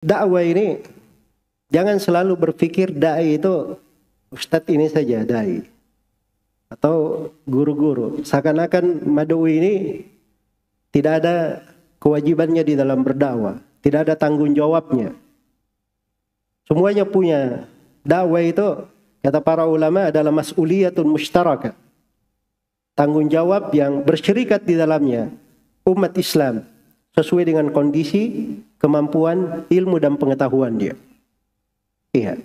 dakwah ini jangan selalu berpikir dai itu ustadz ini saja dai atau guru-guru. Seakan-akan madui ini tidak ada kewajibannya di dalam berdakwah, tidak ada tanggung jawabnya. Semuanya punya. Dakwah itu kata para ulama adalah mas'uliyatun mushtarakah. Tanggung jawab yang bersyirikat di dalamnya umat Islam sesuai dengan kondisi, kemampuan, ilmu dan pengetahuan dia. Iya.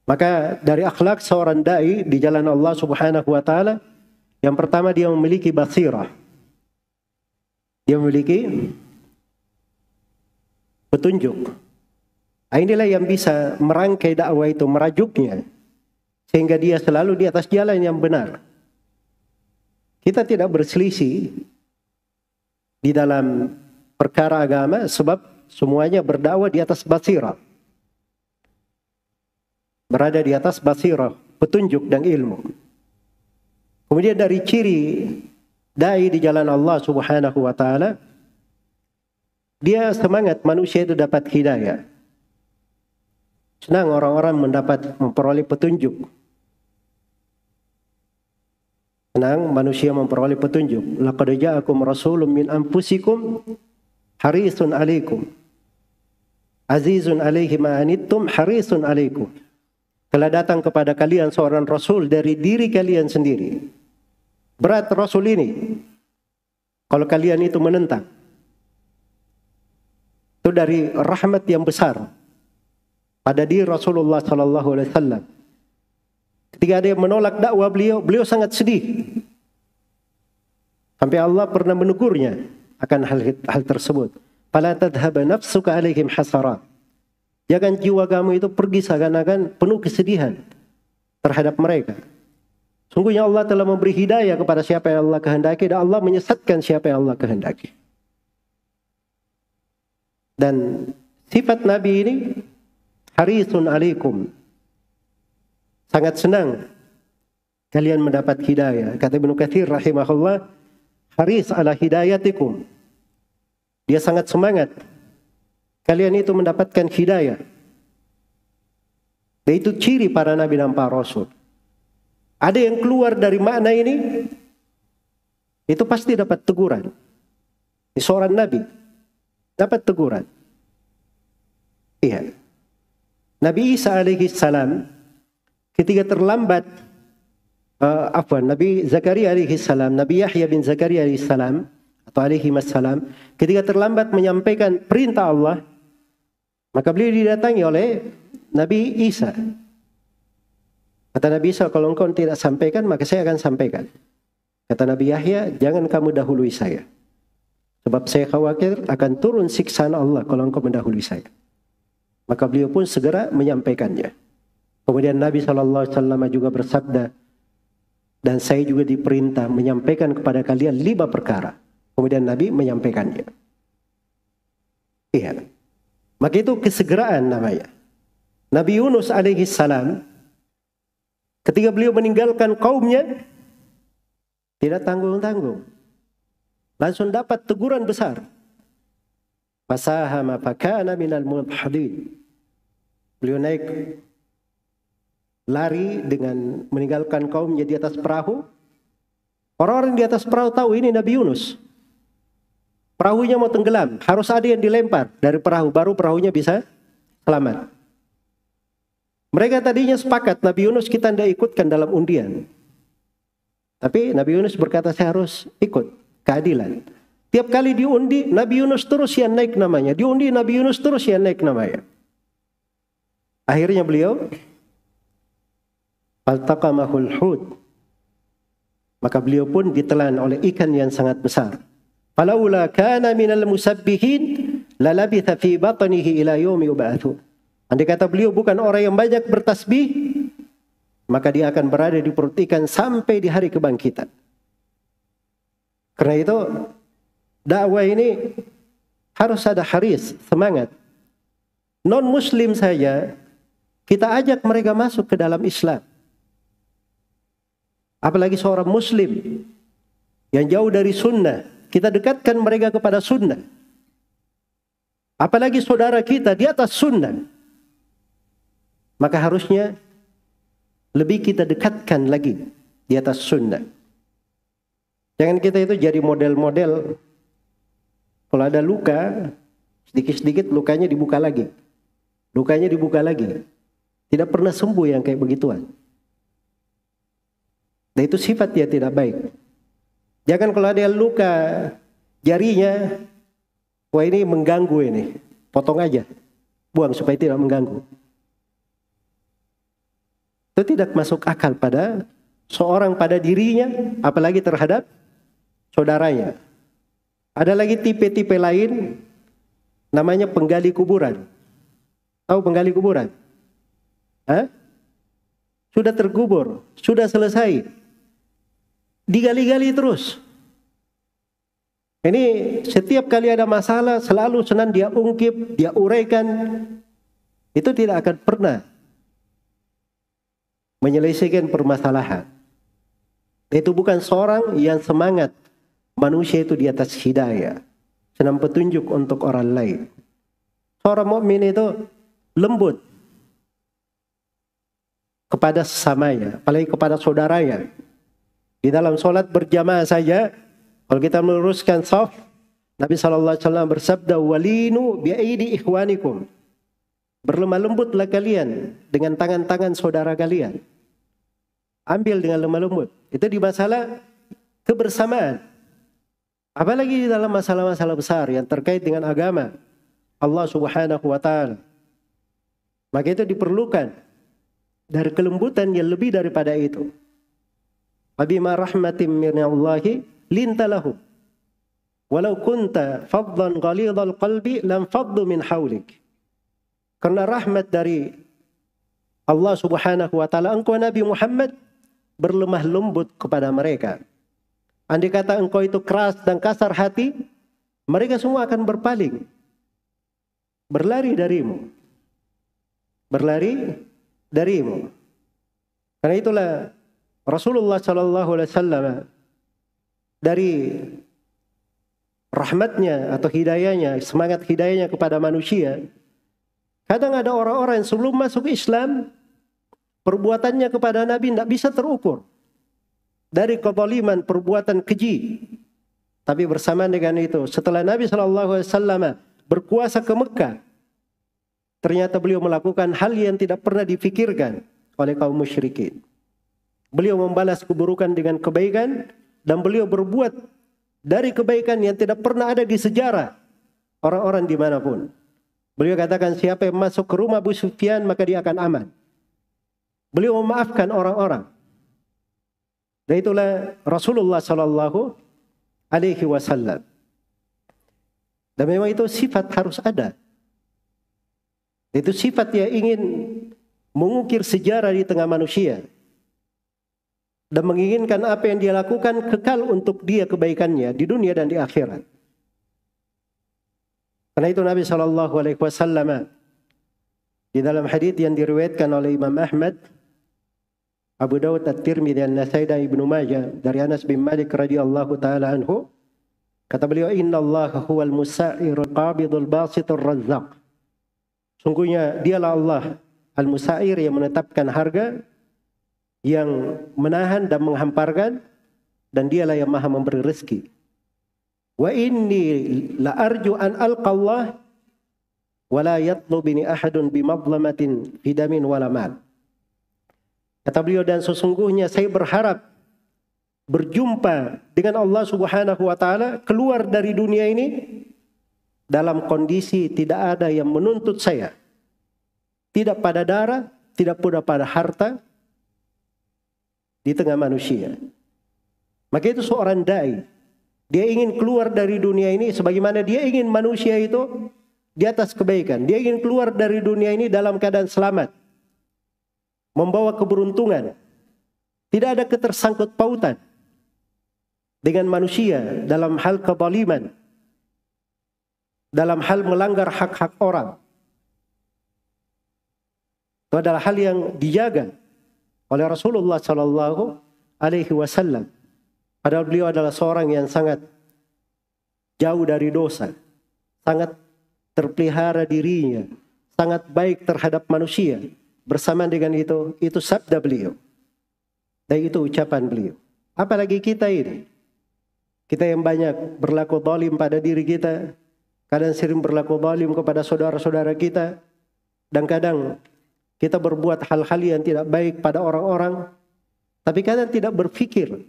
Maka dari akhlak seorang dai di jalan Allah Subhanahu wa taala, yang pertama dia memiliki basirah. Dia memiliki petunjuk. Inilah yang bisa merangkai dakwah itu, merajuknya sehingga dia selalu di atas jalan yang benar. Kita tidak berselisih di dalam perkara agama sebab semuanya berdakwah di atas basirah. Berada di atas basirah, petunjuk dan ilmu. Kemudian dari ciri dai di jalan Allah Subhanahu wa taala, dia semangat manusia itu dapat hidayah. Senang orang-orang memperoleh petunjuk. Senang manusia memperoleh petunjuk. Laqad ja'akum rasulun min anfusikum harisun 'alaikum. Azizun 'alaihi ma anittum harisun 'alaikum. Telah datang kepada kalian seorang rasul dari diri kalian sendiri. Berat rasul ini kalau kalian itu menentang. Itu dari rahmat yang besar pada diri Rasulullah sallallahu alaihi wasallam. Ketika dia menolak dakwah beliau sangat sedih. Sampai Allah pernah menegurnya akan hal tersebut. Fala tadhhab nafsuka alaihim hasarat. Jangan jiwa kamu itu pergi seakan-akan penuh kesedihan terhadap mereka. Sungguhnya Allah telah memberi hidayah kepada siapa yang Allah kehendaki dan Allah menyesatkan siapa yang Allah kehendaki. Dan sifat Nabi ini harisun alaikum. Sangat senang kalian mendapat hidayah. Kata Ibnu Katsir rahimahullah, haris ala hidayatikum. Dia sangat semangat kalian itu mendapatkan hidayah. Dan itu ciri para nabi dan para rasul. Ada yang keluar dari makna ini, itu pasti dapat teguran. Ini seorang nabi dapat teguran. Iya. Nabi Isa alaihi salam ketika terlambat, Nabi Zakaria alaihi salam, Nabi Yahya bin Zakaria alaihi salam atau alaihi wassalam, ketika terlambat menyampaikan perintah Allah, maka beliau didatangi oleh Nabi Isa. Kata Nabi Isa, kalau engkau tidak sampaikan, maka saya akan sampaikan. Kata Nabi Yahya, jangan kamu dahului saya. Sebab saya khawatir akan turun siksaan Allah kalau engkau mendahului saya. Maka beliau pun segera menyampaikannya. Kemudian Nabi SAW juga bersabda, dan saya juga diperintah menyampaikan kepada kalian 5 perkara. Kemudian Nabi menyampaikannya. Iya. Maka itu kesegeraan namanya. Nabi Yunus alaihi salam, ketika beliau meninggalkan kaumnya, tidak tanggung-tanggung. Langsung dapat teguran besar. Fasahama fakana minal mudhadin. Beliau naik lari dengan meninggalkan kaumnya di atas perahu. Orang-orang di atas perahu tahu ini Nabi Yunus. Perahunya mau tenggelam, harus ada yang dilempar dari perahu, baru perahunya bisa selamat. Mereka tadinya sepakat Nabi Yunus kita tidak ikutkan dalam undian. Tapi Nabi Yunus berkata saya harus ikut, keadilan. Tiap kali diundi, Nabi Yunus terus yang naik namanya. Diundi, Nabi Yunus terus yang naik namanya. Akhirnya beliau, faltaqamahul hud. Maka beliau pun ditelan oleh ikan yang sangat besar. Falaula kana minal musabbihin, lalabitha fi batnihi ila yaumi yub'atsun. Andai kata beliau bukan orang yang banyak bertasbih, maka dia akan berada di perut ikan sampai di hari kebangkitan. Karena itu, dakwah ini harus ada haris, semangat. Non-muslim saja, kita ajak mereka masuk ke dalam Islam. Apalagi seorang muslim yang jauh dari sunnah, kita dekatkan mereka kepada sunnah. apalagi saudara kita di atas sunnah, maka harusnya lebih kita dekatkan lagi di atas sunnah. Jangan kita itu jadi model-model, kalau ada luka, sedikit-sedikit lukanya dibuka lagi. Lukanya dibuka lagi. Tidak pernah sembuh yang kayak begituan. Dan itu sifat dia tidak baik. Jangan kalau ada luka jarinya, wah ini mengganggu ini, potong aja, buang supaya tidak mengganggu. Itu tidak masuk akal pada seorang, pada dirinya, apalagi terhadap saudaranya. Ada lagi tipe-tipe lain, namanya penggali kuburan. Tahu penggali kuburan? Hah? Sudah terkubur, sudah selesai, digali-gali terus. Ini setiap kali ada masalah selalu senang dia ungkip, dia uraikan. Itu tidak akan pernah menyelesaikan permasalahan. Itu bukan seorang yang semangat manusia itu di atas hidayah, senang petunjuk untuk orang lain. Seorang mukmin itu lembut kepada sesamanya, apalagi kepada saudaranya. Di dalam sholat berjamaah saja, kalau kita meluruskan shaf, Nabi SAW bersabda, walinu bi'aidi ikhwanikum. Berlemah lembutlah kalian dengan tangan-tangan saudara kalian. Ambil dengan lemah lembut. Itu di masalah kebersamaan. Apalagi di dalam masalah-masalah besar yang terkait dengan agama Allah Subhanahu wa ta'ala. Maka itu diperlukan dari kelembutan yang lebih daripada itu. Wabima rahmatin minallahi lintalahu. Walau kunta faddan ghalidhal qalbi lam faddu min hawlik. Karena rahmat dari Allah Subhanahu wa ta'ala, engkau Nabi Muhammad berlemah lembut kepada mereka. Andai kata engkau itu keras dan kasar hati, mereka semua akan berpaling, berlari darimu. Berlari darimu. Karena itulah Rasulullah SAW dari rahmatnya atau hidayahnya, semangat hidayahnya kepada manusia, kadang ada orang-orang yang sebelum masuk Islam, perbuatannya kepada Nabi tidak bisa terukur. Dari kezaliman, perbuatan keji. Tapi bersamaan dengan itu, setelah Nabi SAW berkuasa ke Mekah, ternyata beliau melakukan hal yang tidak pernah difikirkan oleh kaum musyrikin. Beliau membalas keburukan dengan kebaikan, dan beliau berbuat dari kebaikan yang tidak pernah ada di sejarah orang-orang dimanapun. Beliau katakan, siapa yang masuk ke rumah Abu Sufyan maka dia akan aman. Beliau memaafkan orang-orang. Dan itulah Rasulullah Sallallahu Alaihi Wasallam. Dan memang itu sifat harus ada. Itu sifat yang ingin mengukir sejarah di tengah manusia. Dan menginginkan apa yang dia lakukan kekal untuk dia kebaikannya di dunia dan di akhirat. Karena itu Nabi SAW di dalam hadits yang diriwayatkan oleh Imam Ahmad, Abu Dawud, At-Tirmidzi, An-Nasai dan Ibnu Majah dari Anas bin Malik radhiyallahu taala anhu, kata beliau, innallaha huwal musa'ir qabidul basitur razzaq. Sungguhnya dialah Allah al-musa'ir yang menetapkan harga, yang menahan dan menghamparkan, dan dialah yang maha memberi rezeki. Wa inni la arju an alqa Allah wa la yatlubuni ahadun bimadlamatin fi damin wala mal. Kata beliau, dan sesungguhnya saya berharap berjumpa dengan Allah Subhanahu wa ta'ala, keluar dari dunia ini dalam kondisi tidak ada yang menuntut saya. Tidak pada darah, tidak pula pada harta di tengah manusia. Maka itu seorang dai, dia ingin keluar dari dunia ini sebagaimana dia ingin manusia itu di atas kebaikan. Dia ingin keluar dari dunia ini dalam keadaan selamat, membawa keberuntungan. Tidak ada ketersangkut pautan dengan manusia dalam hal kezaliman, dalam hal melanggar hak-hak orang. Itu adalah hal yang dijaga oleh Rasulullah Sallallahu Alaihi Wasallam. Padahal beliau adalah seorang yang sangat jauh dari dosa, sangat terpelihara dirinya, sangat baik terhadap manusia. Bersamaan dengan itu sabda beliau. Dan itu ucapan beliau. Apalagi kita ini. Kita yang banyak berlaku zalim pada diri kita. Kadang sering berlaku zalim kepada saudara-saudara kita. Dan kadang kita berbuat hal-hal yang tidak baik pada orang-orang. Tapi kadang tidak berpikir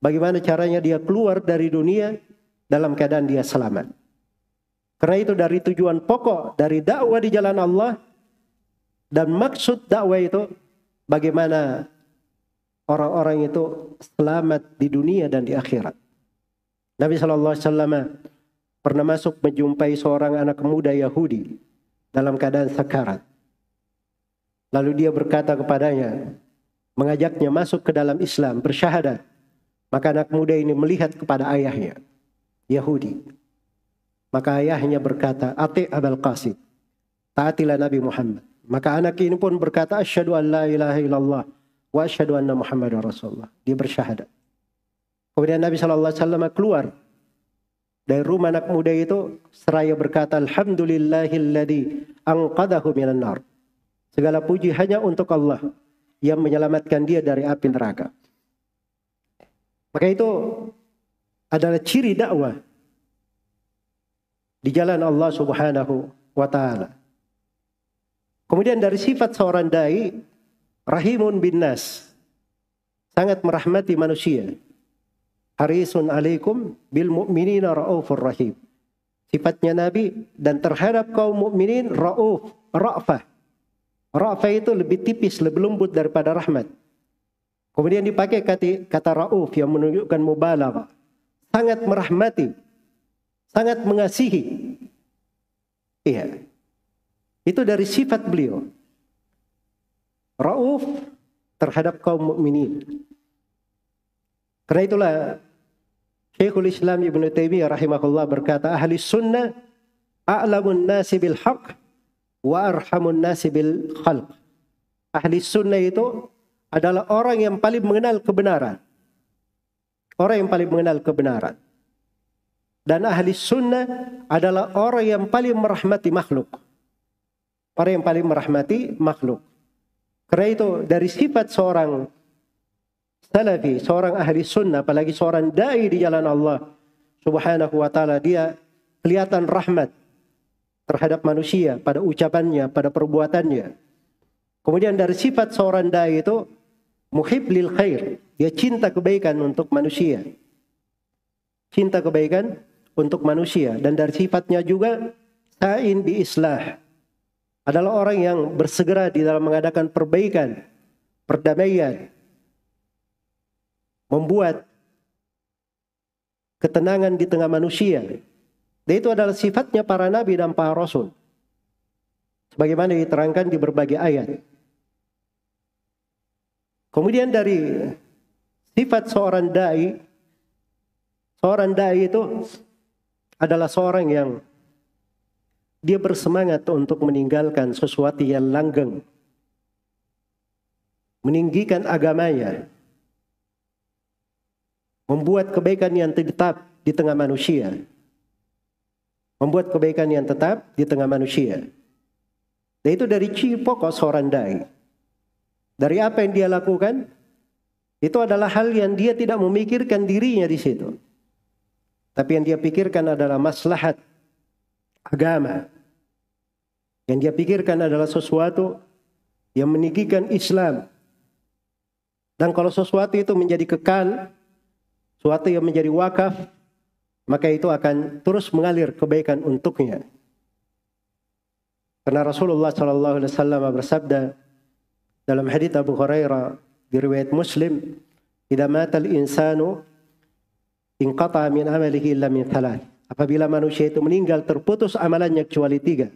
bagaimana caranya dia keluar dari dunia dalam keadaan dia selamat. Karena itu dari tujuan pokok dari dakwah di jalan Allah dan maksud dakwah itu bagaimana orang-orang itu selamat di dunia dan di akhirat. Nabi SAW pernah masuk menjumpai seorang anak muda Yahudi dalam keadaan sakarat. Lalu dia berkata kepadanya, mengajaknya masuk ke dalam Islam, bersyahadat. Maka anak muda ini melihat kepada ayahnya, Yahudi. Maka ayahnya berkata, ati Abul Qasim, taatilah Nabi Muhammad. Maka anak ini pun berkata, asyhadu an la ilaha illallah wa asyhadu anna Muhammadar Rasulullah. Dia bersyahadat. Kemudian Nabi SAW keluar dari rumah anak muda itu seraya berkata, alhamdulillahilladzi anqadahu minan nar. Segala puji hanya untuk Allah yang menyelamatkan dia dari api neraka. Maka itu adalah ciri dakwah di jalan Allah Subhanahu wa ta'ala. Kemudian dari sifat seorang dai, rahimun bin nas, sangat merahmati manusia. Harisun alaikum bil mu'minina raufur rahim. Sifatnya Nabi dan terhadap kaum mukminin rauf, ra'fah. Ra'fah itu lebih tipis, lebih lembut daripada rahmat. Kemudian dipakai kata rauf yang menunjukkan mubalaghah. Sangat merahmati, sangat mengasihi. Iya. Itu dari sifat beliau. Rauf terhadap kaum mukminin. Karena itulah Syekhul Islam Ibnu Taimiyah rahimahullah berkata, ahli sunnah a'lamun nasi bil haqq wa arhamun nasi bil khalq. Ahli sunnah itu adalah orang yang paling mengenal kebenaran. Orang yang paling mengenal kebenaran. Dan ahli sunnah adalah orang yang paling merahmati makhluk. Orang yang paling merahmati makhluk. Karena itu dari sifat seorang salafi, seorang ahli sunnah, apalagi seorang dai di jalan Allah Subhanahu wa ta'ala, dia kelihatan rahmat terhadap manusia pada ucapannya, pada perbuatannya. Kemudian dari sifat seorang dai itu muhib lil khair, dia cinta kebaikan untuk manusia. Cinta kebaikan untuk manusia. Dan dari sifatnya juga sa'in bi islah, adalah orang yang bersegera di dalam mengadakan perbaikan, perdamaian, membuat ketenangan di tengah manusia. Dan itu adalah sifatnya para nabi dan para rasul, sebagaimana diterangkan di berbagai ayat. Kemudian dari sifat seorang dai itu adalah seorang yang dia bersemangat untuk meninggalkan sesuatu yang langgeng, meninggikan agamanya, membuat kebaikan yang tetap di tengah manusia. Membuat kebaikan yang tetap di tengah manusia. Dan itu dari ciri pokok seorang dai. Dari apa yang dia lakukan, itu adalah hal yang dia tidak memikirkan dirinya di situ. Tapi yang dia pikirkan adalah maslahat agama. Yang dia pikirkan adalah sesuatu yang meninggikan Islam. Dan kalau sesuatu itu menjadi kekal, sesuatu yang menjadi wakaf, maka itu akan terus mengalir kebaikan untuknya. Karena Rasulullah SAW bersabda dalam hadits Abu Hurairah di riwayat Muslim, "Idza matal insanu inqata'a min amalihi illa min thalath." Apabila manusia itu meninggal, terputus amalannya kecuali 3.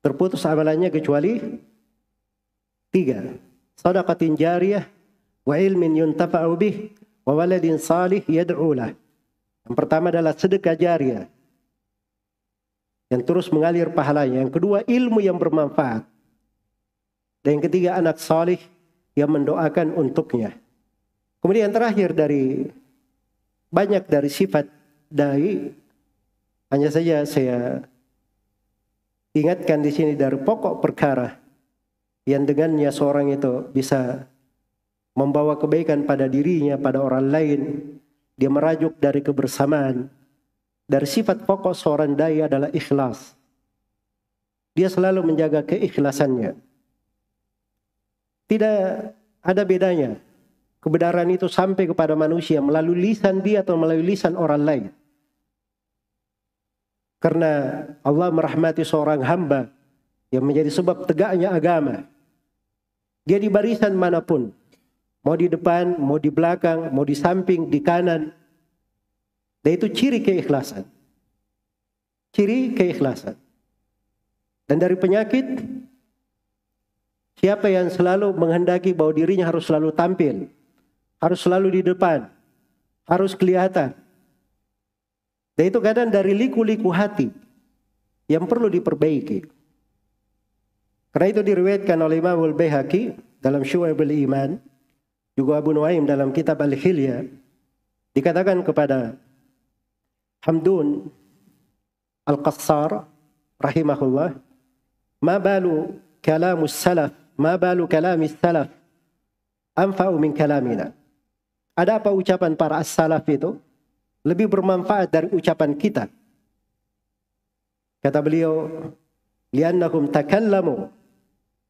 Terputus amalannya kecuali 3. Shadaqatin jariyah wa ilmin yuntafa'u bih wa waladin salih yad'u lah. Yang pertama adalah sedekah jariyah yang terus mengalir pahalanya. Yang kedua, ilmu yang bermanfaat. Dan yang ketiga, anak salih yang mendoakan untuknya. Kemudian yang terakhir dari banyak dari sifat dai Hanya saja saya ingatkan di sini dari pokok perkara yang dengannya seorang itu bisa membawa kebaikan pada dirinya, pada orang lain. Dia merajuk dari kebersamaan. Dari sifat pokok seorang dai adalah ikhlas. Dia selalu menjaga keikhlasannya. Tidak ada bedanya kebenaran itu sampai kepada manusia melalui lisan dia atau melalui lisan orang lain. Karena Allah merahmati seorang hamba yang menjadi sebab tegaknya agama. Dia di barisan manapun, mau di depan, mau di belakang, mau di samping, di kanan. Dan itu ciri keikhlasan. Ciri keikhlasan. Dan dari penyakit, siapa yang selalu menghendaki bahwa dirinya harus selalu tampil, harus selalu di depan, harus kelihatan. Dan itu kadang dari liku-liku hati yang perlu diperbaiki. Karena itu diriwayatkan oleh Imam Al-Baihaqi dalam Syu'abul Iman, juga Abu Nuaim dalam kitab Al-Hilya, dikatakan kepada Hamdun Al-Qassar rahimahullah, ma balu kalamus salaf, ma balu kalamis salaf anfa'u min kalamina. Ada apa ucapan para as-salaf itu lebih bermanfaat dari ucapan kita? Kata beliau, li'annahum takallamu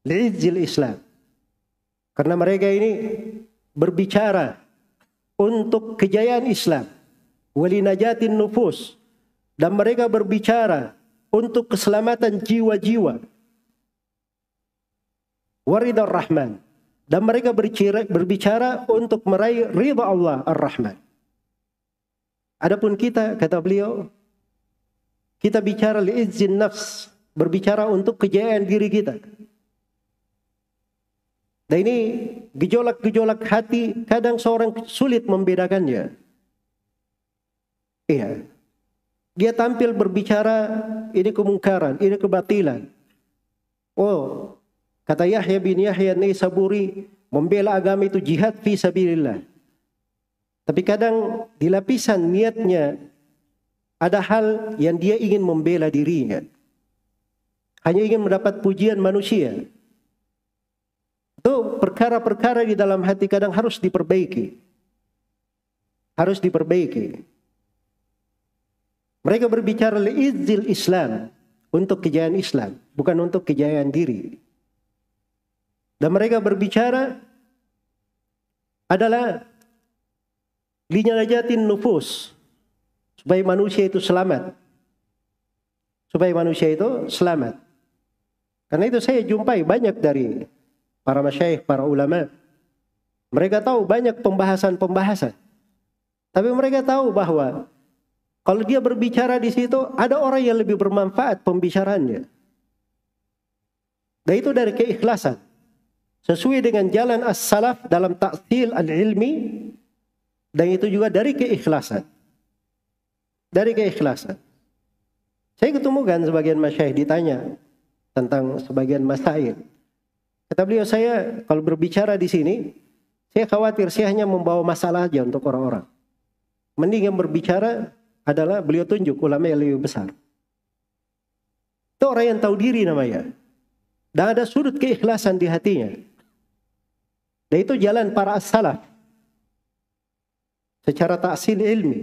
li'izzil Islam. Karena mereka ini berbicara untuk kejayaan Islam, walinajatin nufus, dan mereka berbicara untuk keselamatan jiwa-jiwa, waridar Rahman, dan mereka berbicara untuk meraih ridha Allah Ar-Rahman. Adapun kita, kata beliau, kita bicara li'izzin nafs, berbicara untuk kejayaan diri kita. Dan ini gejolak-gejolak hati kadang seorang sulit membedakannya. Iya. Dia tampil berbicara ini kemungkaran, ini kebatilan. Oh, kata Yahya bin Yahya Naisaburi, membela agama itu jihad fi sabilillah. Tapi kadang di lapisan niatnya ada hal yang dia ingin membela dirinya. Hanya ingin mendapat pujian manusia. Itu perkara-perkara di dalam hati kadang harus diperbaiki. Harus diperbaiki. Mereka berbicara li'izzil Islam, untuk kejayaan Islam, bukan untuk kejayaan diri. Dan mereka berbicara adalah linajatin nufus, supaya manusia itu selamat. Supaya manusia itu selamat. Karena itu saya jumpai banyak dari para masyayikh, para ulama. Mereka tahu banyak pembahasan-pembahasan. Tapi mereka tahu bahwa kalau dia berbicara di situ, ada orang yang lebih bermanfaat pembicaraannya. Dan itu dari keikhlasan. Sesuai dengan jalan as-salaf dalam ta'til al-ilmi. Dan itu juga dari keikhlasan. Dari keikhlasan. Saya ketemukan sebagian masyayikh ditanya tentang sebagian masail. Kata beliau, saya kalau berbicara di sini, saya khawatir saya hanya membawa masalah aja untuk orang-orang. Mending yang berbicara adalah beliau tunjuk ulama yang lebih besar. Itu orang yang tahu diri namanya. Dan ada sudut keikhlasan di hatinya. Dan itu jalan para as-salaf. Secara ta'sil ilmi.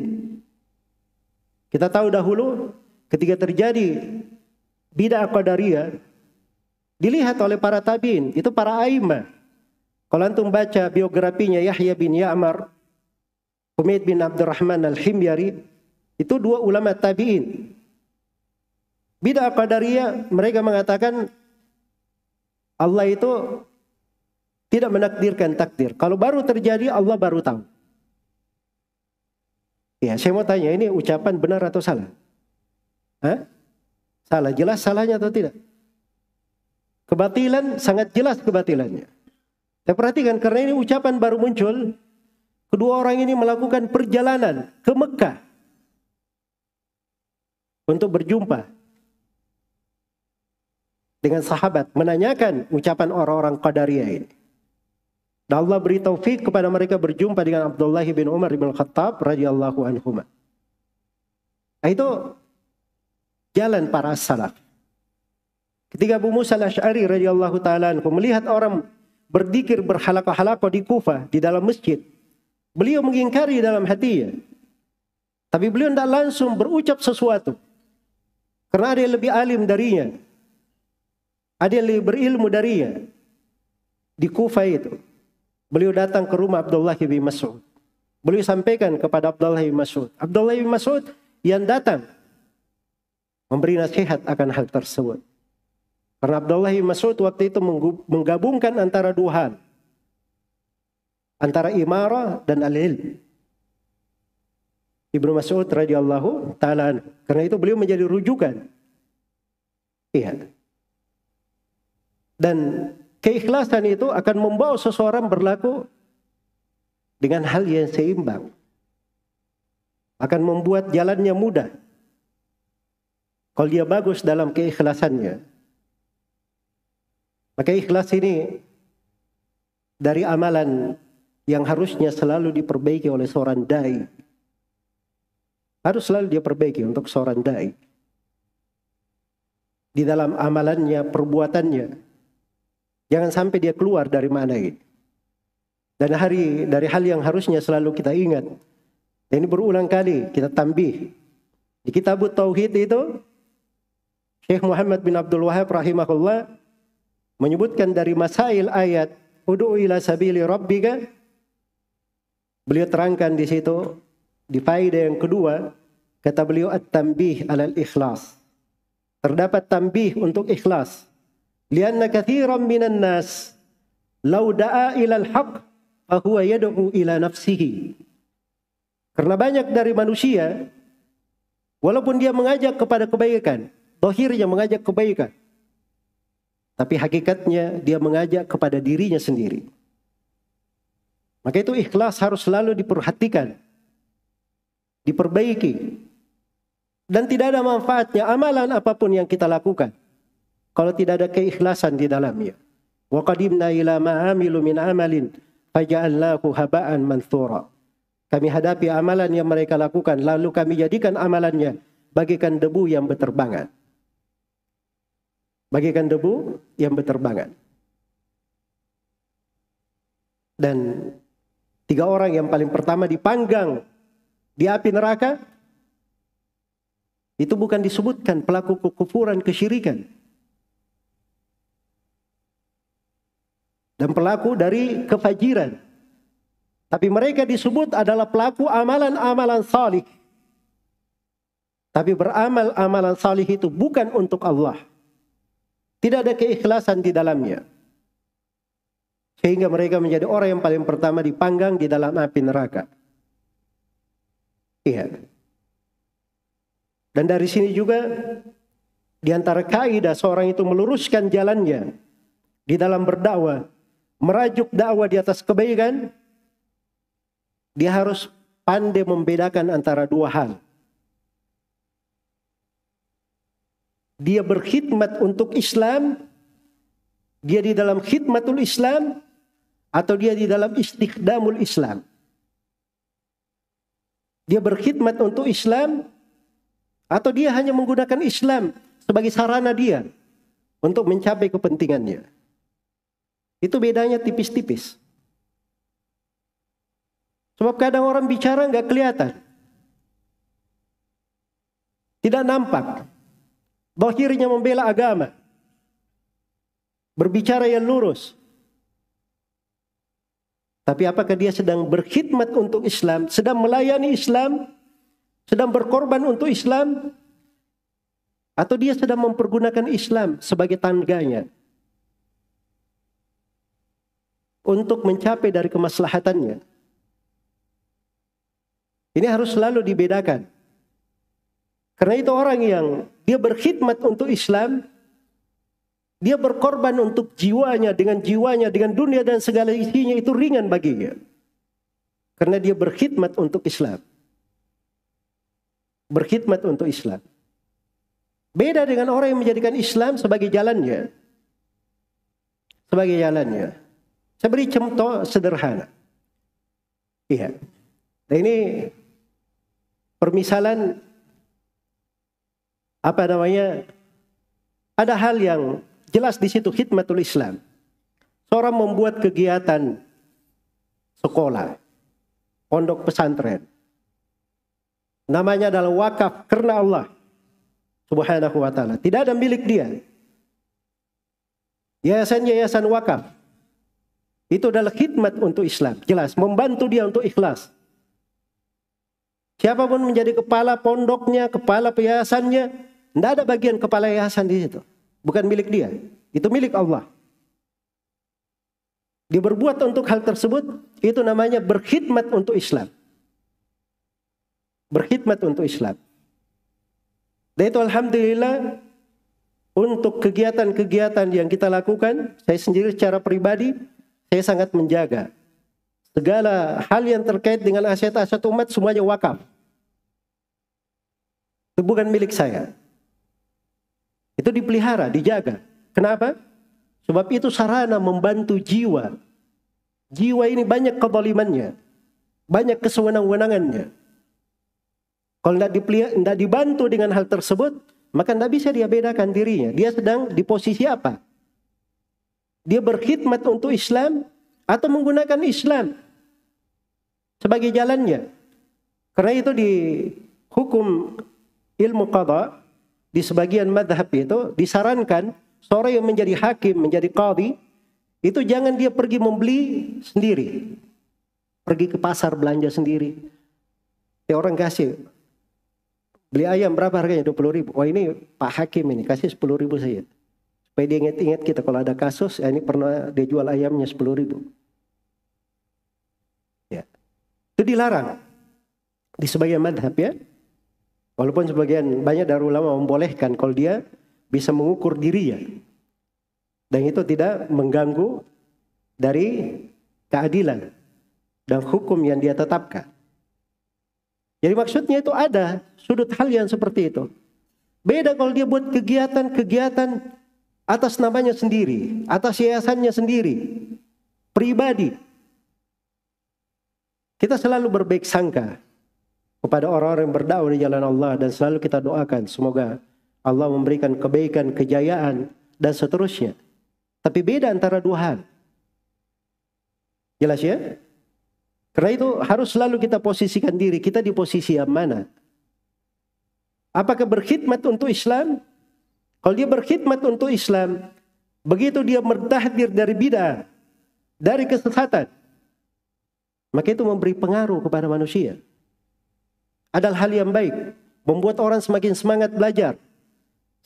Kita tahu dahulu ketika terjadi bid'ah qadariyah, dilihat oleh para tabi'in, itu para a'immah. Kalau antum baca biografinya Yahya bin Ya'mar, Humaid bin Abdurrahman al-Himyari, itu dua ulama tabi'in. Bid'ah qadariyah, mereka mengatakan Allah itu tidak menakdirkan takdir. Kalau baru terjadi, Allah baru tahu. Ya, saya mau tanya, ini ucapan benar atau salah? Hah? Salah, jelas salahnya atau tidak? Kebatilan, sangat jelas kebatilannya. Saya perhatikan, karena ini ucapan baru muncul, kedua orang ini melakukan perjalanan ke Mekah untuk berjumpa dengan sahabat, menanyakan ucapan orang-orang Qadariyah ini. Dan Allah beri taufik kepada mereka berjumpa dengan Abdullah bin Umar bin Khattab radhiyallahu anhuma. Itu jalan para salaf. Ketika Abu Musa al-Asy'ari radhiyallahu taala melihat orang berzikir berhalaqah-halaqah di Kufah di dalam masjid, beliau mengingkari dalam hatinya. Tapi beliau tidak langsung berucap sesuatu. Karena ada yang lebih alim darinya. Ada yang lebih berilmu darinya. Di Kufah itu. Beliau datang ke rumah Abdullah bin Mas'ud. Beliau sampaikan kepada Abdullah bin Mas'ud. Abdullah bin Mas'ud yang datang memberi nasihat akan hal tersebut. Karena Abdullah bin Mas'ud waktu itu menggabungkan antara dua hal. Antara imarah dan al-ilm. Ibnu Mas'ud radhiyallahu ta'ala. Karena itu beliau menjadi rujukan. Iya. Dan keikhlasan itu akan membawa seseorang berlaku dengan hal yang seimbang. Akan membuat jalannya mudah. Kalau dia bagus dalam keikhlasannya. Maka ikhlas ini dari amalan yang harusnya selalu diperbaiki oleh seorang dai. Harus selalu dia perbaiki untuk seorang dai. Di dalam amalannya, perbuatannya. Jangan sampai dia keluar dari makna ini. Dan dari hal yang harusnya selalu kita ingat. Dan ini berulang kali kita tambih. Di kitab Tauhid itu, Syekh Muhammad bin Abdul Wahab rahimahullah menyebutkan dari masail ayat Ud'u ila sabili rabbika. Beliau terangkan di situ di faedah yang kedua, kata beliau at-tanbih alal ikhlas. Terdapat tanbih untuk ikhlas. Lianna katsiran minan nas law da'a ila al-haq fa huwa yad'u ila nafsihi. Karena banyak dari manusia walaupun dia mengajak kepada kebaikan, zahirnya mengajak kebaikan, tapi hakikatnya dia mengajak kepada dirinya sendiri. Maka itu ikhlas harus selalu diperhatikan, diperbaiki. Dan tidak ada manfaatnya amalan apapun yang kita lakukan kalau tidak ada keikhlasan di dalamnya. Wa qadimna ila ma amilu min amalin faja'alnahu haba'an manthura. Kami hadapi amalan yang mereka lakukan lalu kami jadikan amalannya bagaikan debu yang berterbangan. Bagaikan debu yang berterbangan. Dan 3 orang yang paling pertama dipanggang di api neraka, itu bukan disebutkan pelaku kekufuran, kesyirikan. Dan pelaku dari kefajiran. Tapi mereka disebut adalah pelaku amalan-amalan salih. Tapi beramal amalan salih itu bukan untuk Allah. Tidak ada keikhlasan di dalamnya. Sehingga mereka menjadi orang yang paling pertama dipanggang di dalam api neraka. Iya. Dan dari sini juga di antara kaidah seorang itu meluruskan jalannya di dalam berdakwah, merajuk dakwah di atas kebaikan, dia harus pandai membedakan antara 2 hal. Dia berkhidmat untuk Islam, dia di dalam khidmatul Islam, atau dia di dalam istikhdamul Islam. Dia berkhidmat untuk Islam, atau dia hanya menggunakan Islam sebagai sarana dia untuk mencapai kepentingannya. Itu bedanya tipis-tipis. Sebab kadang orang bicara nggak kelihatan. Tidak nampak. Zahirnya membela agama. Berbicara yang lurus. Tapi apakah dia sedang berkhidmat untuk Islam, sedang melayani Islam, sedang berkorban untuk Islam, atau dia sedang mempergunakan Islam sebagai tangganya untuk mencapai dari kemaslahatannya? Ini harus selalu dibedakan. Karena itu orang yang dia berkhidmat untuk Islam, dia berkorban untuk jiwanya, dengan dunia dan segala isinya, itu ringan baginya. Karena dia berkhidmat untuk Islam. Berkhidmat untuk Islam. Beda dengan orang yang menjadikan Islam sebagai jalannya. Sebagai jalannya. Saya beri contoh sederhana. Iya. Nah, ini permisalan, apa namanya, ada hal yang jelas di situ khidmatul Islam. Seorang membuat kegiatan sekolah, pondok pesantren, namanya adalah wakaf karena Allah Subhanahu wa ta'ala. Tidak ada milik dia. Yayasan-yayasan wakaf itu adalah khidmat untuk Islam. Jelas, membantu dia untuk ikhlas. Siapapun menjadi kepala pondoknya, kepala yayasannya, tidak ada bagian kepala yayasan di situ. Bukan milik dia. Itu milik Allah. Dia berbuat untuk hal tersebut, itu namanya berkhidmat untuk Islam. Berkhidmat untuk Islam. Dan itu alhamdulillah, untuk kegiatan-kegiatan yang kita lakukan, saya sendiri secara pribadi, saya sangat menjaga. Segala hal yang terkait dengan aset-aset umat semuanya wakaf. Itu bukan milik saya. Itu dipelihara, dijaga. Kenapa? Sebab itu sarana membantu jiwa. Jiwa ini banyak kezalimannya, banyak kesewenang-wenangannya. Kalau tidak dibantu dengan hal tersebut, maka tidak bisa dia bedakan dirinya. Dia sedang di posisi apa? Dia berkhidmat untuk Islam atau menggunakan Islam sebagai jalannya. Karena itu di hukum ilmu qadha, di sebagian madhab itu disarankan seorang yang menjadi hakim, menjadi qadhi, itu jangan dia pergi membeli sendiri. Pergi ke pasar belanja sendiri. Ya orang kasih, beli ayam berapa harganya? 20.000. Wah ini Pak Hakim ini, kasih 10.000 saja. Supaya dia ingat-ingat kita kalau ada kasus, ya ini pernah dia jual ayamnya 10.000. Ya. Itu dilarang. Di sebagian madhab ya. Walaupun sebagian banyak dari ulama membolehkan kalau dia bisa mengukur dirinya. Dan itu tidak mengganggu dari keadilan dan hukum yang dia tetapkan. Jadi maksudnya itu ada sudut hal yang seperti itu. Beda kalau dia buat kegiatan-kegiatan atas namanya sendiri, atas yayasannya sendiri, pribadi. Kita selalu berbaik sangka kepada orang-orang yang berdakwah di jalan Allah dan selalu kita doakan semoga Allah memberikan kebaikan, kejayaan dan seterusnya. Tapi beda antara dua hal. Jelas ya? Karena itu harus selalu kita posisikan diri kita di posisi yang mana. Apakah berkhidmat untuk Islam? Kalau dia berkhidmat untuk Islam, begitu dia bertahdir dari bid'ah, dari kesesatan, maka itu memberi pengaruh kepada manusia. Adalah hal yang baik, membuat orang semakin semangat belajar,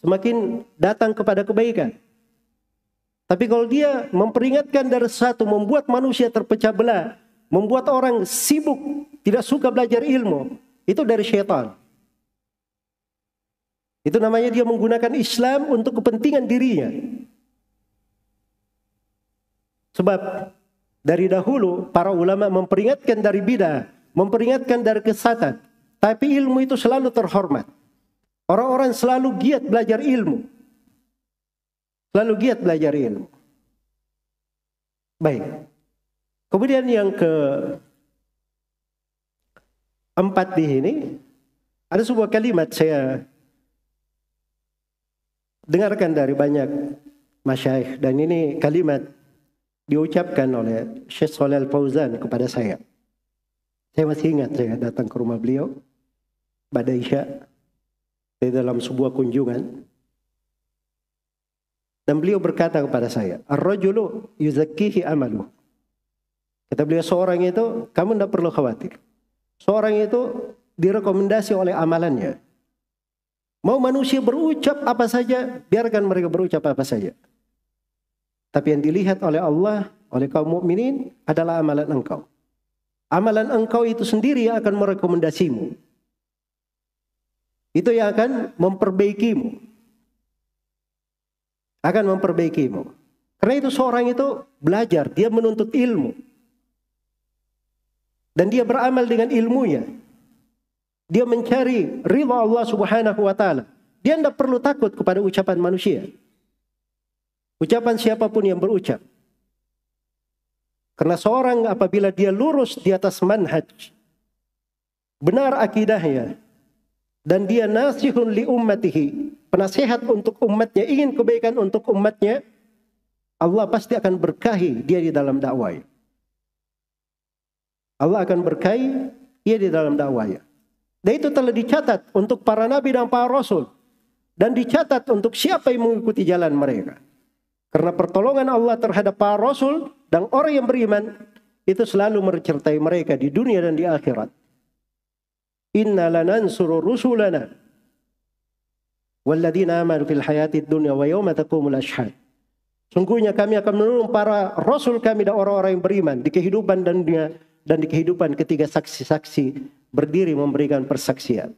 semakin datang kepada kebaikan. Tapi kalau dia memperingatkan dari sesuatu, membuat manusia terpecah belah, membuat orang sibuk, tidak suka belajar ilmu, itu dari syaitan. Itu namanya dia menggunakan Islam untuk kepentingan dirinya. Sebab dari dahulu para ulama memperingatkan dari bidah, memperingatkan dari kesesatan. Tapi ilmu itu selalu terhormat. Orang-orang selalu giat belajar ilmu. Selalu giat belajar ilmu. Baik. Kemudian yang keempat di sini, ada sebuah kalimat saya dengarkan dari banyak masyayikh, dan ini kalimat diucapkan oleh Syekh Shalih Al-Fauzan kepada saya. Saya masih ingat saya datang ke rumah beliau pada Isya di dalam sebuah kunjungan, dan beliau berkata kepada saya, "Ar-rajulu yuzakkihi amaluh." Kata beliau, seorang itu kamu tidak perlu khawatir. Seorang itu direkomendasi oleh amalannya. Mau manusia berucap apa saja, biarkan mereka berucap apa saja. Tapi yang dilihat oleh Allah, oleh kaum mukminin adalah amalan engkau. Amalan engkau itu sendiri yang akan merekomendasimu. Itu yang akan memperbaikimu. Akan memperbaikimu. Karena itu seorang itu belajar, dia menuntut ilmu. Dan dia beramal dengan ilmunya. Dia mencari ridha Allah Subhanahu wa ta'ala. Dia tidak perlu takut kepada ucapan manusia. Ucapan siapapun yang berucap. Karena seorang apabila dia lurus di atas manhaj, benar akidahnya, dan dia nasihun li ummatihi, penasehat untuk umatnya, ingin kebaikan untuk umatnya, Allah pasti akan berkahi dia di dalam dakwahnya. Allah akan berkahi dia di dalam dakwahnya. Dan itu telah dicatat untuk para nabi dan para rasul, dan dicatat untuk siapa yang mengikuti jalan mereka. Karena pertolongan Allah terhadap para rasul dan orang yang beriman itu selalu menyertai mereka di dunia dan di akhirat. Inna lanansuru rusulana walladzina amanu fil hayatid dunya wa yawma taqumul ashhad. Sungguhnya kami akan menolong para rasul kami dan orang-orang yang beriman di kehidupan dan dunia dan di kehidupan ketika saksi-saksi berdiri memberikan persaksian.